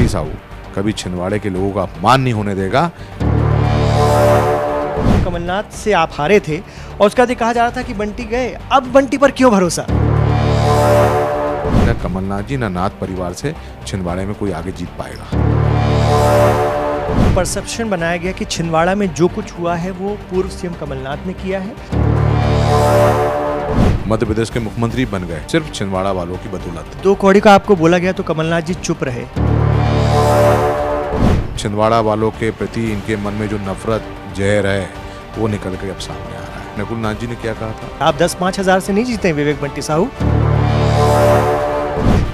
बंटी साहू कभी छिंदवाड़े के लोगों का अपमान नहीं होने देगा। कमलनाथ से आप हारे थे और उसके बाद ये कहा जा रहा था कि बंटी गए, अब बंटी पर क्यों भरोसा? न कमलनाथ जी न नाथ परिवार से छिंदवाड़े में कोई आगे जीत पाएगा। परसेप्शन बनाया गया कि छिंदवाड़ा में जो कुछ हुआ है वो पूर्व सीएम कमलनाथ ने किया है। मध्य प्रदेश के मुख्यमंत्री बन गए सिर्फ छिंदवाड़ा वालों की बदौलत। 2 कौड़ी का आपको बोला गया तो कमलनाथ जी चुप रहे। छिंदवाड़ा वालों के प्रति इनके मन में जो नफरत जहर है वो निकल के अब सामने आ रहा है। नकुल नाथ जी ने क्या कहा था? आप 10-5 हजार से नहीं जीते विवेक बंटी साहू।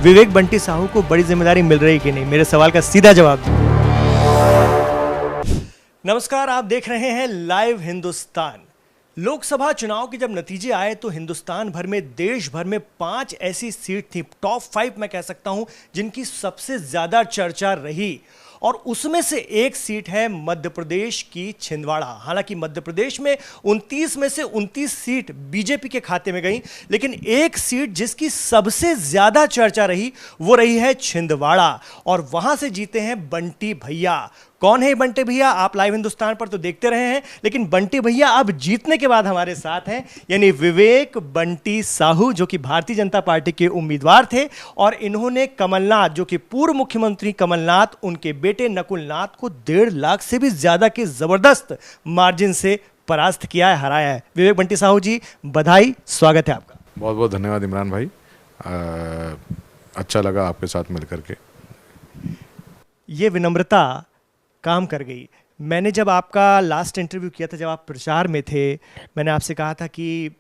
विवेक बंटी साहू को बड़ी जिम्मेदारी मिल रही कि नहीं, मेरे सवाल का सीधा जवाब दीजिए। नमस्कार, आप देख रहे हैं लाइव हिंदुस्तान। लोकसभा चुनाव के जब नतीजे आए तो हिंदुस्तान भर में, देश भर में 5 ऐसी सीट थी, टॉप 5 मैं कह सकता हूं, जिनकी सबसे ज्यादा चर्चा रही और उसमें से एक सीट है मध्य प्रदेश की छिंदवाड़ा। हालांकि मध्य प्रदेश में 29 में से 29 सीट बीजेपी के खाते में गई, लेकिन एक सीट जिसकी सबसे ज्यादा चर्चा रही वो रही है छिंदवाड़ा और वहां से जीते हैं बंटी भैया। कौन है ये बंटी भैया? आप लाइव हिंदुस्तान पर तो देखते रहे हैं, लेकिन बंटी भैया अब जीतने के बाद हमारे साथ हैं, यानी विवेक बंटी साहू, जो कि भारतीय जनता पार्टी के उम्मीदवार थे और इन्होंने कमलनाथ, जो कि पूर्व मुख्यमंत्री कमलनाथ, उनके बेटे नकुल नाथ को 1.5 लाख से भी ज्यादा के जबरदस्त मार्जिन से परास्त किया है, हराया है। विवेक बंटी साहू जी, बधाई, स्वागत है आपका। बहुत बहुत धन्यवाद इमरान भाई, अच्छा लगा आपके साथ मिलकर के। ये विनम्रता काम कर गई। मैंने जब आपका लास्ट इंटरव्यू किया था, जब आप प्रचार में थे, मैंने आपसे कहा था कि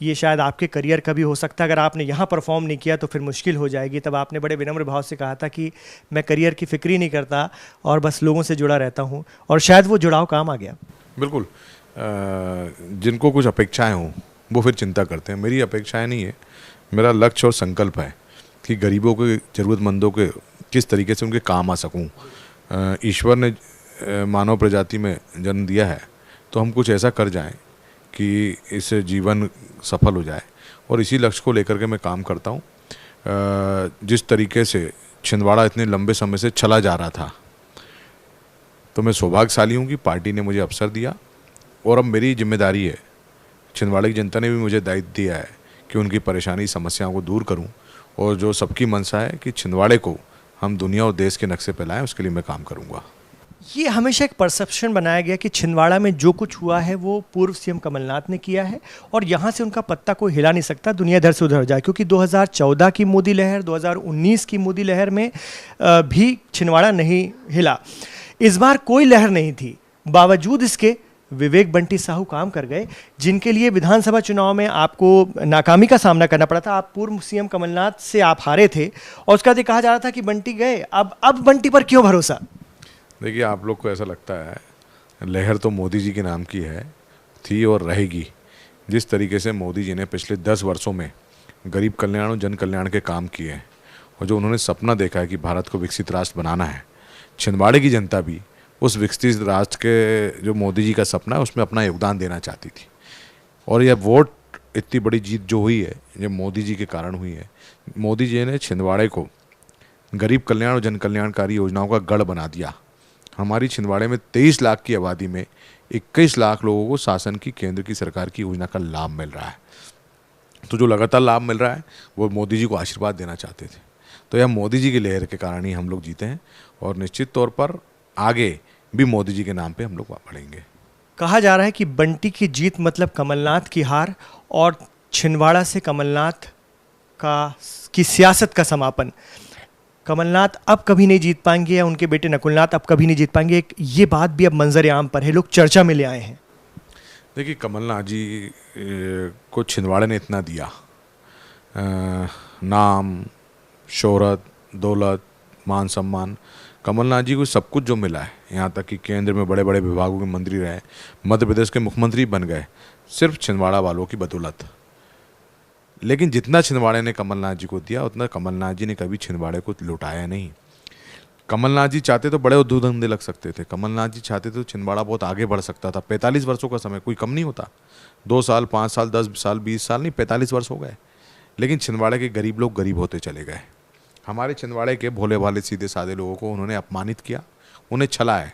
ये शायद आपके करियर का भी हो सकता है, अगर आपने यहाँ परफॉर्म नहीं किया तो फिर मुश्किल हो जाएगी। तब आपने बड़े विनम्र भाव से कहा था कि मैं करियर की फिक्र ही नहीं करता और बस लोगों से जुड़ा रहता हूँ, और शायद वो जुड़ाव काम आ गया। बिल्कुल, जिनको कुछ अपेक्षाएं हों वो फिर चिंता करते हैं। मेरी अपेक्षाएं नहीं है, मेरा लक्ष्य और संकल्प है कि गरीबों के, ज़रूरतमंदों के किस तरीके से उनके काम आ सकूं। ईश्वर ने मानव प्रजाति में जन्म दिया है तो हम कुछ ऐसा कर जाएं कि इससे जीवन सफल हो जाए, और इसी लक्ष्य को लेकर के मैं काम करता हूं। जिस तरीके से छिंदवाड़ा इतने लंबे समय से चला जा रहा था, तो मैं सौभाग्यशाली हूं कि पार्टी ने मुझे अवसर दिया और अब मेरी जिम्मेदारी है, छिंदवाड़ा की जनता ने भी मुझे दायित्व दिया है कि उनकी परेशानी, समस्याओं को दूर करूं, और जो सबकी मंशा है कि छिंदवाड़े को हम दुनिया और देश के नक्शे पे लाएं, उसके लिए मैं काम करूंगा। ये हमेशा एक परसेप्शन बनाया गया कि छिंदवाड़ा में जो कुछ हुआ है वो पूर्व सीएम कमलनाथ ने किया है और यहाँ से उनका पत्ता कोई हिला नहीं सकता, दुनिया इधर से उधर जाए, क्योंकि 2014 की मोदी लहर, 2019 की मोदी लहर में भी छिंदवाड़ा नहीं हिला। इस बार कोई लहर नहीं थी, बावजूद इसके विवेक बंटी साहू काम कर गए, जिनके लिए विधानसभा चुनाव में आपको नाकामी का सामना करना पड़ा था। आप पूर्व सीएम कमलनाथ से आप हारे थे और उसके बाद ये कहा जा रहा था कि बंटी गए, अब बंटी पर क्यों भरोसा? देखिए, आप लोग को ऐसा लगता है लहर तो मोदी जी के नाम की है, थी और रहेगी। जिस तरीके से मोदी जी ने पिछले 10 वर्षों में गरीब कल्याण और जन कल्याण के काम किए हैं और जो उन्होंने सपना देखा है कि भारत को विकसित राष्ट्र बनाना है, छिंदवाड़े की जनता भी उस विकसित राष्ट्र के जो मोदी जी का सपना है उसमें अपना योगदान देना चाहती थी। और यह वोट, इतनी बड़ी जीत जो हुई है, ये मोदी जी के कारण हुई है। मोदी जी ने छिंदवाड़े को गरीब कल्याण और जन कल्याणकारी योजनाओं का गढ़ बना दिया। हमारी छिंदवाड़े में 23 लाख की आबादी में 21 लाख लोगों को शासन की, केंद्र की सरकार की योजना का लाभ मिल रहा है। तो जो लगातार लाभ मिल रहा है वो मोदी जी को आशीर्वाद देना चाहते थे। तो यह मोदी जी की लहर के कारण ही हम लोग जीते हैं और निश्चित तौर पर आगे भी मोदी जी के नाम पे हम लोग बढ़ेंगे। कहा जा रहा है कि बंटी की जीत मतलब कमलनाथ की हार और छिंदवाड़ा से कमलनाथ की सियासत का समापन। कमलनाथ अब कभी नहीं जीत पाएंगे या उनके बेटे नकुलनाथ अब कभी नहीं जीत पाएंगे, ये बात भी अब मंजर आम पर है, लोग चर्चा में ले आए हैं। देखिए, कमलनाथ जी को छिंदवाड़े ने इतना दिया, नाम, शोहरत, दौलत, मान सम्मान, कमलनाथ जी को सब कुछ जो मिला है, यहाँ तक कि केंद्र में बड़े बड़े विभागों के मंत्री रहे, मध्य प्रदेश के मुख्यमंत्री बन गए, सिर्फ छिंदवाड़ा वालों की बदौलत। लेकिन जितना छिंदवाड़े ने कमलनाथ जी को दिया उतना कमलनाथ जी ने कभी छिंदवाड़े को लुटाया नहीं। कमलनाथ जी चाहते तो बड़े उद्योग धंधे लग सकते थे, कमलनाथ जी चाहते तो छिंदवाड़ा बहुत आगे बढ़ सकता था। 45 वर्षों का समय कोई कम नहीं होता, 2 साल, 5 साल, 10 साल, 20 साल नहीं, 45 वर्ष हो गए। लेकिन छिंदवाड़े के गरीब लोग गरीब होते चले गए। हमारे छिंदवाड़े के भोले भाले सीधे साधे लोगों को उन्होंने अपमानित किया, उन्हें छला है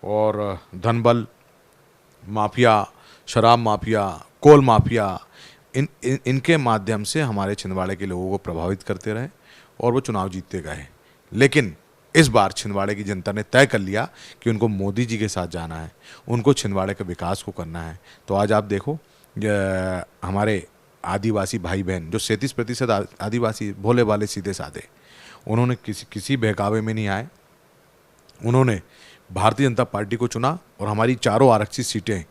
और धनबल माफिया, शराब माफिया, कोल माफिया, इनके माध्यम से हमारे छिंदवाड़े के लोगों को प्रभावित करते रहे और वो चुनाव जीतते गए। लेकिन इस बार छिंदवाड़े की जनता ने तय कर लिया कि उनको मोदी जी के साथ जाना है, उनको छिंदवाड़े के विकास को करना है। तो आज आप देखो हमारे आदिवासी भाई बहन जो 37% आदिवासी भोले भाले सीधे साधे, उन्होंने किसी बहकावे में नहीं आए, उन्होंने भारतीय जनता पार्टी को चुना और हमारी चारों आरक्षित सीटें,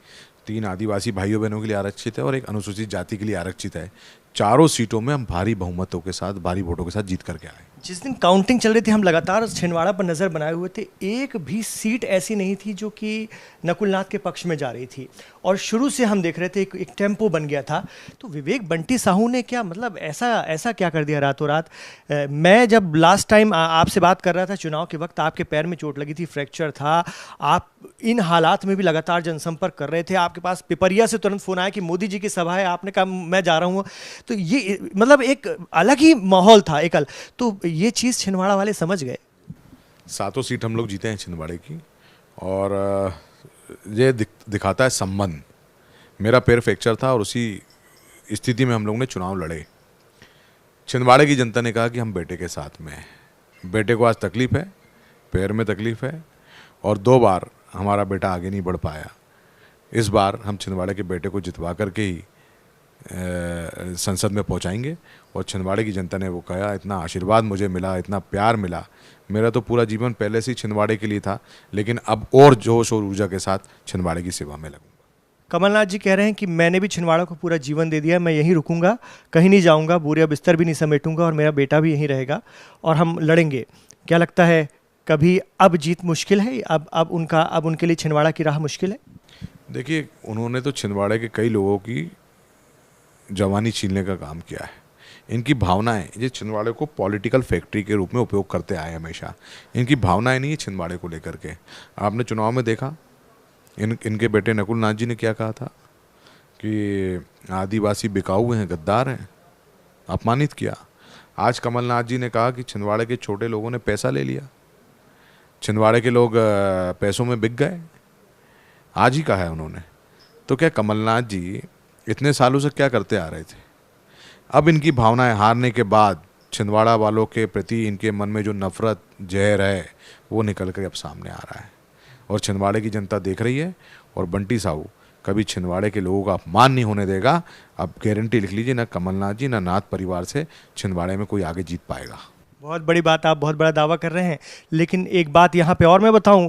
3 आदिवासी भाइयों बहनों के लिए आरक्षित है और 1 अनुसूचित जाति के लिए आरक्षित है। चारों सीटों में हम भारी बहुमतों के साथ, भारी वोटों के साथ जीत करके आए। जिस दिन काउंटिंग चल रही थी हम लगातार छिंदवाड़ा पर नज़र बनाए हुए थे, एक भी सीट ऐसी नहीं थी जो कि नकुलनाथ के पक्ष में जा रही थी और शुरू से हम देख रहे थे एक टेम्पो बन गया था। तो विवेक बंटी साहू ने क्या मतलब ऐसा क्या कर दिया रातों रात? मैं जब लास्ट टाइम आपसे बात कर रहा था चुनाव के वक्त, आपके पैर में चोट लगी थी, फ्रैक्चर था, आप इन हालात में भी लगातार जनसंपर्क कर रहे थे, आपके पास पिपरिया से तुरंत फ़ोन आया कि मोदी जी की सभा है, आपने कहा मैं जा रहा हूँ। तो ये मतलब एक अलग ही माहौल था एकल। तो ये चीज़ छिंदवाड़ा वाले समझ गए। 7 सीट हम लोग जीते हैं छिंदवाड़े की और ये दिखाता है संबंध। मेरा पैर फ्रैक्चर था और उसी स्थिति में हम लोग ने चुनाव लड़े। छिंदवाड़े की जनता ने कहा कि हम बेटे के साथ में हैं। बेटे को आज तकलीफ है, पैर में तकलीफ है और 2 बार हमारा बेटा आगे नहीं बढ़ पाया। इस बार हम छिंदवाड़े के बेटे को जितवा करके ही संसद में पहुंचाएंगे और छिंदवाड़े की जनता ने वो कहा, इतना आशीर्वाद मुझे मिला, इतना प्यार मिला। मेरा तो पूरा जीवन पहले से ही छिंदवाड़े के लिए था, लेकिन अब और जोश और ऊर्जा के साथ छिंदवाड़े की सेवा में लगूंगा। कमलनाथ जी कह रहे हैं कि मैंने भी छिंदवाड़ा को पूरा जीवन दे दिया, मैं यहीं रुकूंगा, कहीं नहीं जाऊंगा, बोरिया बिस्तर भी नहीं समेटूंगा और मेरा बेटा भी यहीं रहेगा और हम लड़ेंगे। क्या लगता है कभी अब जीत मुश्किल है? अब उनके लिए छिंदवाड़ा की राह मुश्किल है? देखिए, उन्होंने तो छिंदवाड़े के कई लोगों की जवानी छीनने का काम किया है। इनकी भावनाएं, ये छिंदवाड़े को पॉलिटिकल फैक्ट्री के रूप में उपयोग करते आए हमेशा। इनकी भावनाएं नहीं है छिंदवाड़े को लेकर के। आपने चुनाव में देखा इनके बेटे नकुलनाथ जी ने क्या कहा था कि आदिवासी बिकाऊ हैं, गद्दार हैं, अपमानित किया। आज कमलनाथ जी ने कहा कि छिंदवाड़े के छोटे लोगों ने पैसा ले लिया, छिंदवाड़े के लोग पैसों में बिक गए, आज ही कहा है उन्होंने। तो क्या कमलनाथ जी इतने सालों से क्या करते आ रहे थे? अब इनकी भावनाएं हारने के बाद छिंदवाड़ा वालों के प्रति इनके मन में जो नफरत, जहर है, वो निकल कर अब सामने आ रहा है और छिंदवाड़े की जनता देख रही है। और बंटी साहू कभी छिंदवाड़े के लोगों का अपमान नहीं होने देगा। अब गारंटी लिख लीजिए, ना कमलनाथ जी ना नाथ परिवार से छिंदवाड़े में कोई आगे जीत पाएगा। बहुत बड़ी बात, आप बहुत बड़ा दावा कर रहे हैं। लेकिन एक बात यहाँ पे और मैं बताऊँ,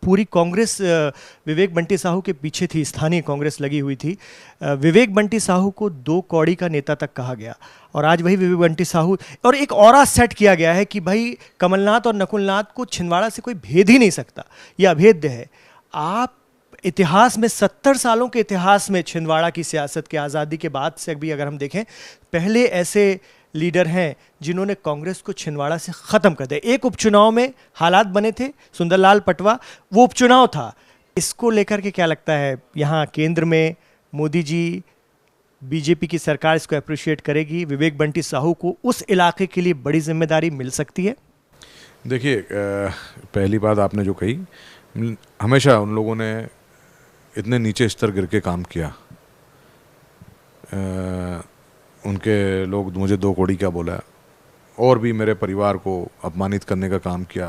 पूरी कांग्रेस विवेक बंटी साहू के पीछे थी, स्थानीय कांग्रेस लगी हुई थी। विवेक बंटी साहू को 2 कौड़ी का नेता तक कहा गया और आज वही विवेक बंटी साहू, और एक ऑरा सेट किया गया है कि भाई कमलनाथ और नकुलनाथ को छिंदवाड़ा से कोई भेद ही नहीं सकता, यह अभेद्य है। आप इतिहास में 70 सालों के इतिहास में छिंदवाड़ा की सियासत के आज़ादी के बाद से भी अगर हम देखें, पहले ऐसे लीडर हैं जिन्होंने कांग्रेस को छिंदवाड़ा से ख़त्म कर दिया। एक उपचुनाव में हालात बने थे, सुंदरलाल पटवा, वो उपचुनाव था। इसको लेकर के क्या लगता है, यहाँ केंद्र में मोदी जी, बीजेपी की सरकार इसको अप्रिशिएट करेगी? विवेक बंटी साहू को उस इलाके के लिए बड़ी जिम्मेदारी मिल सकती है? देखिए, पहली बात आपने जो कही, हमेशा उन लोगों ने इतने नीचे स्तर गिर के काम किया। उनके लोग मुझे 2 कौड़ी क्या बोला और भी मेरे परिवार को अपमानित करने का काम किया,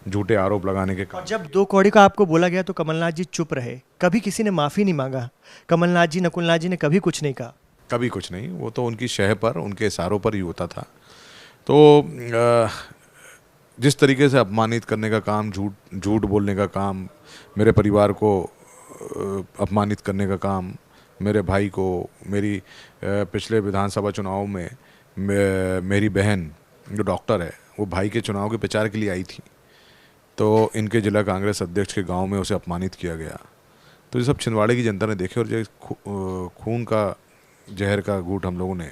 झूठे आरोप लगाने के काम। और जब 2 कौड़ी का आपको बोला गया तो कमलनाथ जी चुप रहे, कभी किसी ने माफ़ी नहीं मांगा। कमलनाथ जी, नकुलनाथ जी ने कभी कुछ नहीं कहा। कभी कुछ नहीं, वो तो उनकी शह पर, उनके इशारों पर ही होता था। तो जिस तरीके से अपमानित करने का काम, झूठ बोलने का काम, मेरे परिवार को अपमानित करने का काम, मेरे भाई को, मेरी पिछले विधानसभा चुनाव में मेरी बहन जो डॉक्टर है, वो भाई के चुनाव के प्रचार के लिए आई थी, तो इनके जिला कांग्रेस अध्यक्ष के गांव में उसे अपमानित किया गया। तो ये सब छिंदवाड़े की जनता ने देखे और जो खून का, जहर का घूंट हम लोगों ने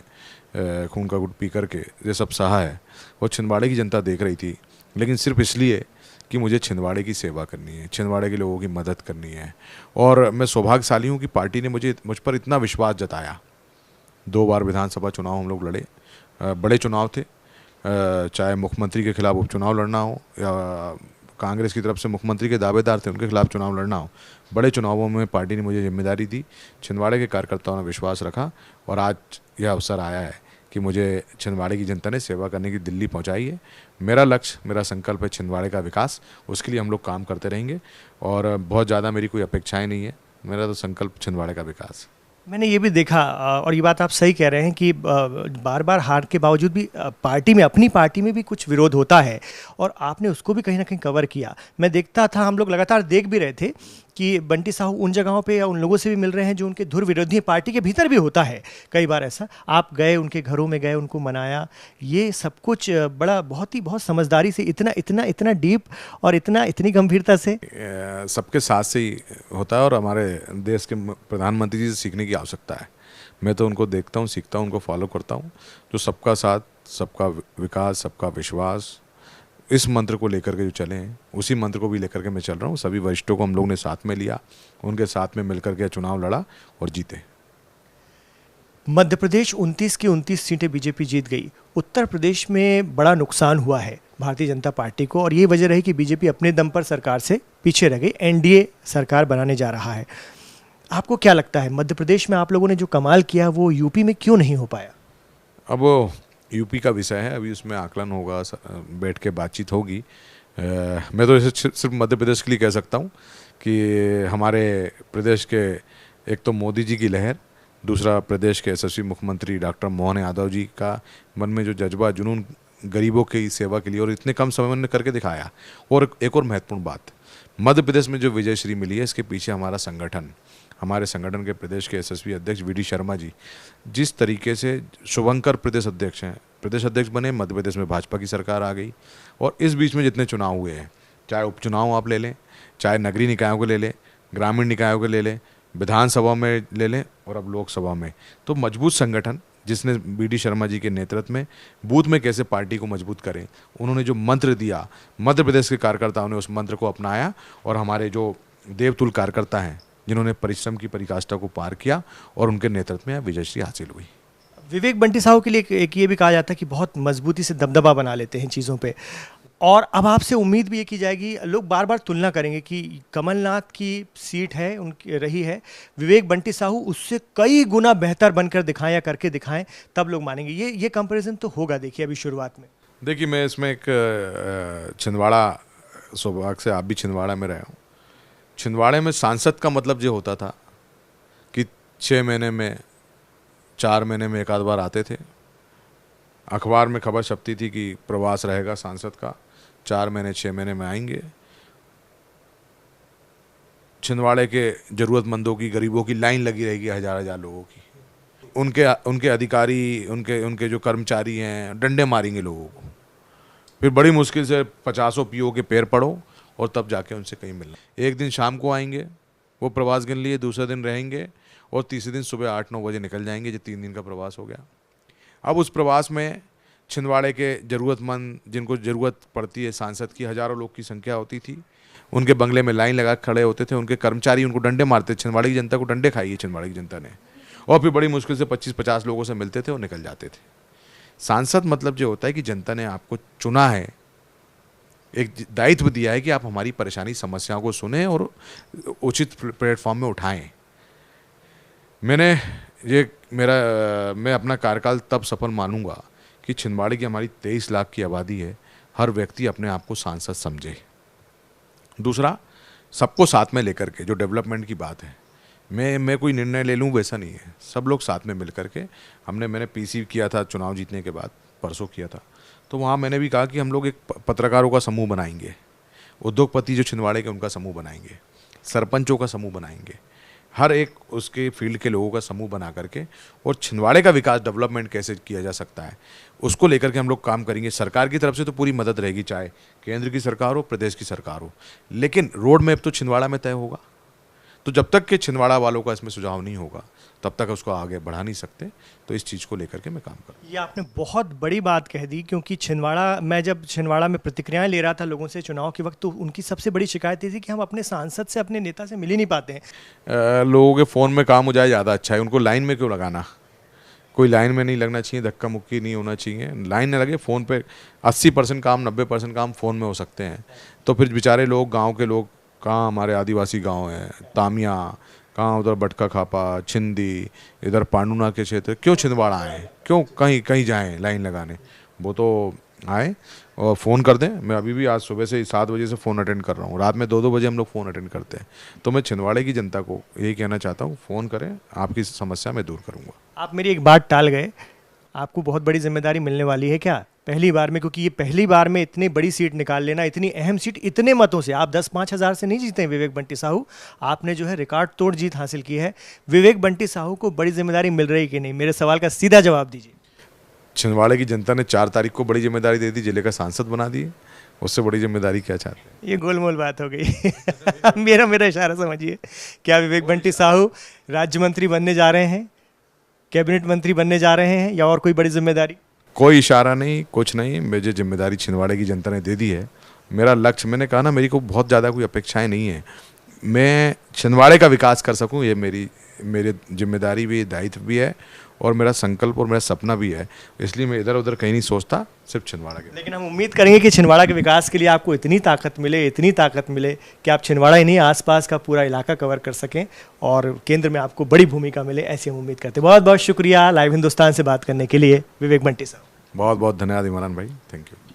खून का घूंट पी करके ये सब सहा है, वो छिंदवाड़े की जनता देख रही थी। लेकिन सिर्फ इसलिए कि मुझे छिंदवाड़े की सेवा करनी है, छिंदवाड़े के लोगों की मदद करनी है। और मैं सौभाग्यशाली हूँ कि पार्टी ने मुझ पर इतना विश्वास जताया। 2 बार विधानसभा चुनाव हम लोग लड़े, बड़े चुनाव थे, चाहे मुख्यमंत्री के खिलाफ उपचुनाव लड़ना हो या कांग्रेस की तरफ से मुख्यमंत्री के दावेदार थे उनके खिलाफ चुनाव लड़ना हो, बड़े चुनावों में पार्टी ने मुझे जिम्मेदारी दी, छिंदवाड़े के कार्यकर्ताओं ने विश्वास रखा और आज यह अवसर आया है कि मुझे छिंदवाड़े की जनता ने सेवा करने की दिल्ली पहुंचाई है। मेरा लक्ष्य, मेरा संकल्प है छिंदवाड़े का विकास, उसके लिए हम लोग काम करते रहेंगे और बहुत ज़्यादा मेरी कोई अपेक्षाएं नहीं है, मेरा तो संकल्प छिंदवाड़े का विकास। मैंने ये भी देखा और ये बात आप सही कह रहे हैं कि बार बार हार के बावजूद भी पार्टी में, अपनी पार्टी में भी कुछ विरोध होता है और आपने उसको भी कहीं ना कहीं कवर किया। मैं देखता था, हम लोग लगातार देख भी रहे थे कि बंटी साहू उन जगहों पे या उन लोगों से भी मिल रहे हैं जो उनके धुर विरोधी हैं। पार्टी के भीतर भी होता है कई बार ऐसा, आप गए उनके घरों में, गए उनको मनाया, ये सब कुछ बड़ा बहुत समझदारी से, इतना इतना इतना डीप और इतनी गंभीरता से सबके साथ से ही होता है और हमारे देश के प्रधानमंत्री जी से सीखने की आवश्यकता है। मैं तो उनको देखता हूँ, सीखता हूँ, उनको फॉलो करता हूँ। जो सबका साथ, सबका विकास, सबका विश्वास, इस मंत्र को लेकर के जो चले हैं, उसी मंत्र को भी लेकर के मैं चल रहा हूँ। सभी वरिष्ठों को हम लोग ने साथ में लिया, उनके साथ में मिलकर के चुनाव लड़ा और जीते। मध्य प्रदेश 29 की 29 सीटें बीजेपी जीत गई। उत्तर प्रदेश में बड़ा नुकसान हुआ है भारतीय जनता पार्टी को और ये वजह रही कि बीजेपी अपने दम पर सरकार से पीछे रह गई, एनडीए सरकार बनाने जा रहा है। आपको क्या लगता है, मध्य प्रदेश में आप लोगों ने जो कमाल किया वो यूपी में क्यों नहीं हो पाया? अब वो यूपी का विषय है, अभी उसमें आकलन होगा, बैठ के बातचीत होगी। मैं तो इसे सिर्फ मध्य प्रदेश के लिए कह सकता हूँ कि हमारे प्रदेश के एक तो मोदी जी की लहर, दूसरा प्रदेश के यशस्वी मुख्यमंत्री डॉक्टर मोहन यादव जी का मन में जो जज्बा, जुनून गरीबों की सेवा के लिए और इतने कम समय में करके दिखाया। और एक और महत्वपूर्ण बात, मध्य प्रदेश में जो विजय श्री मिली है, इसके पीछे हमारा संगठन, हमारे संगठन के प्रदेश के यशस्वी अध्यक्ष वी डी शर्मा जी जिस तरीके से शुभंकर प्रदेश अध्यक्ष हैं, प्रदेश अध्यक्ष बने, मध्य प्रदेश में भाजपा की सरकार आ गई और इस बीच में जितने चुनाव हुए हैं, चाहे उपचुनाव आप ले लें, चाहे नगरीय निकायों को ले लें, ग्रामीण निकायों को ले लें, विधानसभा में ले लें और अब लोकसभा में, तो मजबूत संगठन जिसने वी डी शर्मा जी के नेतृत्व में बूथ में कैसे पार्टी को मजबूत करें, उन्होंने जो मंत्र दिया, मध्य प्रदेश के कार्यकर्ताओं ने उस मंत्र को अपनाया और हमारे जो देवतुल कार्यकर्ता हैं जिन्होंने परिश्रम की पराकाष्ठा को पार किया और उनके नेतृत्व में विजयश्री हासिल हुई। विवेक बंटी साहू के लिए एक ये भी कहा जाता है कि बहुत मजबूती से दबदबा बना लेते हैं चीज़ों पे, और अब आपसे उम्मीद भी ये की जाएगी, लोग बार बार तुलना करेंगे कि कमलनाथ की सीट है, उनकी रही है, विवेक बंटी साहू उससे कई गुना बेहतर बनकर दिखाएं या करके दिखाएं, तब लोग मानेंगे। ये कंपैरिजन तो होगा, देखिए अभी शुरुआत में। देखिए, मैं इसमें एक छिंदवाड़ा, सौभाग्य से आप भी छिंदवाड़ा में रहे हो, छिंदवाड़े में सांसद का मतलब ये होता था कि 6 महीने में, 4 महीने में एक आध बार आते थे, अखबार में खबर छपती थी कि प्रवास रहेगा सांसद का, 4 महीने 6 महीने में आएंगे, छिंदवाड़े के ज़रूरतमंदों की, गरीबों की लाइन लगी रहेगी, हजार लोगों की, उनके अधिकारी, उनके जो कर्मचारी हैं डंडे मारेंगे लोगों को, फिर बड़ी मुश्किल से 50 पीओ के पैर पड़ो और तब जाके उनसे कहीं मिलना। एक दिन शाम को आएंगे, वो प्रवास गिन लिए, दूसरे दिन रहेंगे और तीसरे दिन सुबह 8-9 बजे निकल जाएंगे। ये 3 दिन का प्रवास हो गया। अब उस प्रवास में छिंदवाड़े के ज़रूरतमंद, जिनको ज़रूरत पड़ती है सांसद की, हज़ारों लोग की संख्या होती थी, उनके बंगले में लाइन लगा खड़े होते थे, उनके कर्मचारी उनको डंडे मारते, छिंदवाड़े की जनता को डंडे खाई है छिंदवाड़े की जनता ने, और फिर बड़ी मुश्किल से 25-50 लोगों से मिलते थे और निकल जाते थे। सांसद मतलब जो होता है कि जनता ने आपको चुना है, एक दायित्व दिया है कि आप हमारी परेशानी, समस्याओं को सुने और उचित प्लेटफॉर्म में उठाएं। मैं अपना कार्यकाल तब सफल मानूंगा कि छिंदवाड़े की हमारी 23 लाख की आबादी है, हर व्यक्ति अपने आप को सांसद समझे। दूसरा, सबको साथ में लेकर के, जो डेवलपमेंट की बात है, मैं कोई निर्णय ले लूँ वैसा नहीं है, सब लोग साथ में मिल करके, मैंने पीसी किया था चुनाव जीतने के बाद, परसों किया था, तो वहाँ मैंने भी कहा कि हम लोग एक पत्रकारों का समूह बनाएंगे, उद्योगपति जो छिंदवाड़े के उनका समूह बनाएंगे, सरपंचों का समूह बनाएंगे, हर एक उसके फील्ड के लोगों का समूह बना करके, और छिंदवाड़े का विकास, डेवलपमेंट कैसे किया जा सकता है उसको लेकर के हम लोग काम करेंगे। सरकार की तरफ से तो पूरी मदद रहेगी, चाहे केंद्र की सरकार हो, प्रदेश की सरकार हो, लेकिन रोड मैप तो छिंदवाड़ा में तय होगा। तो जब तक कि छिंदवाड़ा वालों का इसमें सुझाव नहीं होगा तब तक उसको आगे बढ़ा नहीं सकते। तो इस चीज़ को लेकर के मैं काम करूँ। ये आपने बहुत बड़ी बात कह दी, क्योंकि छिंदवाड़ा, मैं जब छिंदवाड़ा में प्रतिक्रियाएं ले रहा था लोगों से चुनाव के वक्त, तो उनकी सबसे बड़ी शिकायत ये थी कि हम अपने सांसद से, अपने नेता से मिल ही नहीं पाते हैं। लोगों के फ़ोन में काम हो जाए ज़्यादा अच्छा है, उनको लाइन में क्यों लगाना। कोई लाइन में नहीं लगना चाहिए, धक्का मुक्की नहीं होना चाहिए। लाइन न लगे, फ़ोन पे 80% काम 90% काम फ़ोन में हो सकते हैं। तो फिर बेचारे लोग, गांव के लोग, कहाँ हमारे आदिवासी गांव हैं, तामिया, कहाँ उधर बटका खापा, छिंदी, इधर पांडुना के क्षेत्र, क्यों छिंदवाड़ा आए, क्यों कहीं कहीं जाएं लाइन लगाने? वो तो आए और फ़ोन कर दें। मैं अभी भी आज सुबह से 7 बजे से फ़ोन अटेंड कर रहा हूँ, रात में 2-2 बजे हम लोग फ़ोन अटेंड करते हैं। तो मैं छिंदवाड़े की जनता को यही कहना चाहता हूँ, फ़ोन करें, आपकी समस्या मैं दूर करूँगा। आप मेरी एक बात टाल गए, आपको बहुत बड़ी जिम्मेदारी मिलने वाली है क्या पहली बार में? क्योंकि ये पहली बार में इतनी बड़ी सीट निकाल लेना, इतनी अहम सीट इतने मतों से, आप 10-5 हज़ार से नहीं जीते हैं विवेक बंटी साहू, आपने जो है रिकॉर्ड तोड़ जीत हासिल की है। विवेक बंटी साहू को बड़ी जिम्मेदारी मिल रही कि नहीं, मेरे सवाल का सीधा जवाब दीजिए। छिंदवाड़े की जनता ने 4 तारीख को बड़ी जिम्मेदारी दे दी, जिले का सांसद बना दिए, उससे बड़ी जिम्मेदारी क्या चाहते हैं? ये गोलमोल बात हो गई। मेरा इशारा समझिए। क्या विवेक बंटी साहू राज्य मंत्री बनने जा रहे हैं, कैबिनेट मंत्री बनने जा रहे हैं, या और कोई बड़ी जिम्मेदारी? कोई इशारा नहीं, कुछ नहीं। मुझे जिम्मेदारी छिंदवाड़े की जनता ने दे दी है। मेरा लक्ष्य, मैंने कहा ना, मेरी को बहुत ज़्यादा कोई अपेक्षाएं नहीं है। मैं छिंदवाड़े का विकास कर सकूं, ये मेरी जिम्मेदारी भी, दायित्व भी है, और मेरा संकल्प और मेरा सपना भी है। इसलिए मैं इधर उधर कहीं नहीं सोचता, सिर्फ छिंदवाड़ा के। लेकिन हम उम्मीद करेंगे कि छिंदवाड़ा के विकास के लिए आपको इतनी ताकत मिले, इतनी ताकत मिले कि आप छिंदवाड़ा ही नहीं, आसपास का पूरा इलाका कवर कर सकें और केंद्र में आपको बड़ी भूमिका मिले, ऐसी हम उम्मीद करते हैं। बहुत बहुत शुक्रिया लाइव हिंदुस्तान से बात करने के लिए विवेक बंटी साहब। बहुत बहुत धन्यवाद इमरान भाई, थैंक यू।